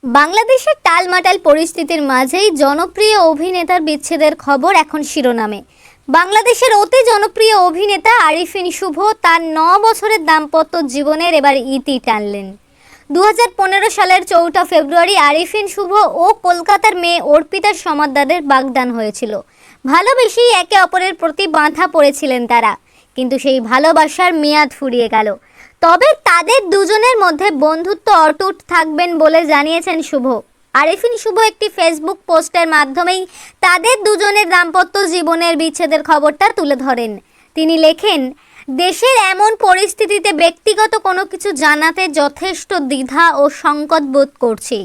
বাংলাদেশের টালমাটাল পরিস্থিতির মাঝেই জনপ্রিয় অভিনেতার বিচ্ছেদের খবর এখন শিরোনামে। বাংলাদেশের অতি জনপ্রিয় অভিনেতা আরিফিন শুভ তার 9 বছরের দাম্পত্য জীবনের এবার ইতি টানলেন। 2015 সালের 4 ফেব্রুয়ারি আরিফিন শুভ ও কলকাতার মেয়ে অর্পিতার সমাদদাদের বাগদান হয়েছিল। ভালোবেসেই একে অপরের প্রতি বাঁধা পড়েছিলেন তারা, কিন্তু সেই ভালোবাসার মেয়াদ ফুরিয়ে গেল। তবে তাদের দুজনের মধ্যে বন্ধুত্ব অটুট থাকবেন বলে জানিয়েছেন শুভ। আরিফিন শুভ একটি ফেসবুক পোস্টের মাধ্যমেই তাদের দুজনের দাম্পত্য জীবনের বিচ্ছেদের খবরটা তুলে ধরেন। তিনি লেখেন, দেশের এমন পরিস্থিতিতে ব্যক্তিগত কোনো কিছু জানাতে যথেষ্ট দ্বিধা ও সংকট বোধ করছি।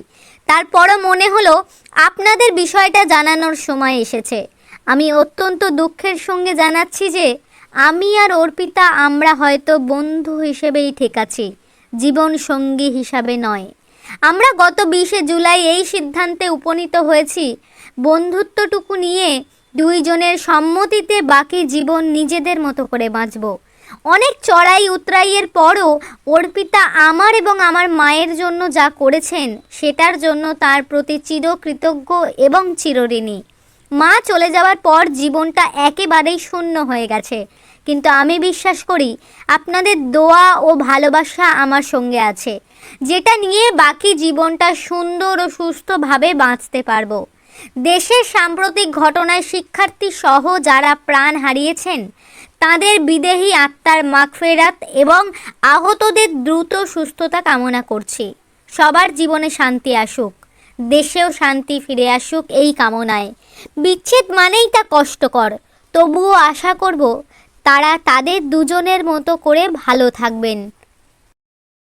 তারপরও মনে হলো আপনাদের বিষয়টা জানানোর সময় এসেছে। আমি অত্যন্ত দুঃখের সঙ্গে জানাচ্ছি যে আমি আর অর্পিতা আমরা হয়তো বন্ধু হিসেবেই ঠিক আছি, জীবন সঙ্গী হিসাবে নয়। আমরা গত 20 জুলাই এই সিদ্ধান্তে উপনীত হয়েছি, বন্ধুত্বটুকু নিয়ে দুইজনের সম্মতিতে বাকি জীবন নিজেদের মতো করে বাঁচব। অনেক চড়াই উতরাইয়ের পরও অর্পিতা আমার এবং আমার মায়ের জন্য যা করেছেন সেটার জন্য তার প্রতি চিরকৃতজ্ঞ এবং চিরঋণী। মা চলে যাওয়ার পর জীবনটা একেবারেই শূন্য হয়ে গেছে, কিন্তু আমি বিশ্বাস করি আপনাদের দোয়া ও ভালোবাসা আমার সঙ্গে আছে, যেটা নিয়ে বাকি জীবনটা সুন্দর ও সুস্থভাবে বাঁচতে পারবো। দেশের সাম্প্রতিক ঘটনায় শিক্ষার্থী সহ যারা প্রাণ হারিয়েছেন তাদের বিদেহী আত্মার মাগফিরাত এবং আহতদের দ্রুত সুস্থতা কামনা করছি। সবার জীবনে শান্তি আসুক, দেশেও শান্তি ফিরে আসুক এই কামনায়। বিচ্ছেদ মানেই তা কষ্টকর, তবুও আশা করব তারা তাদের দুজনের মতো করে ভালো থাকবেন।